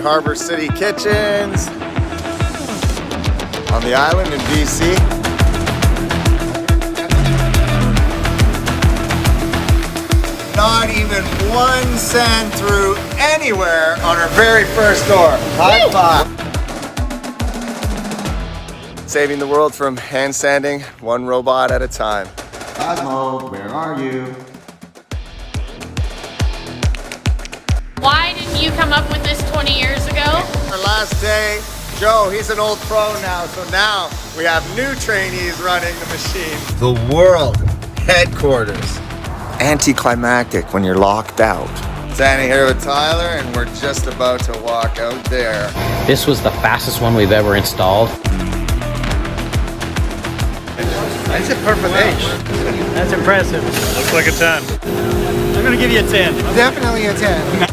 at Harbor City Kitchens on the island in BC. Not even one sand through anywhere on our very first door. High five. Saving the world from hand sanding, one robot at a time. Cosmo, where are you? Why didn't you come up with this 20 years ago? Our last day, Joe, he's an old pro now, so now we have new trainees running the machine. The world headquarters. Anticlimactic when you're locked out. Standing here with Tyler, and we're just about to walk out there. This was the fastest one we've ever installed. That's a perfect age. That's impressive. Looks like a 10. I'm gonna give you a 10. Definitely a 10.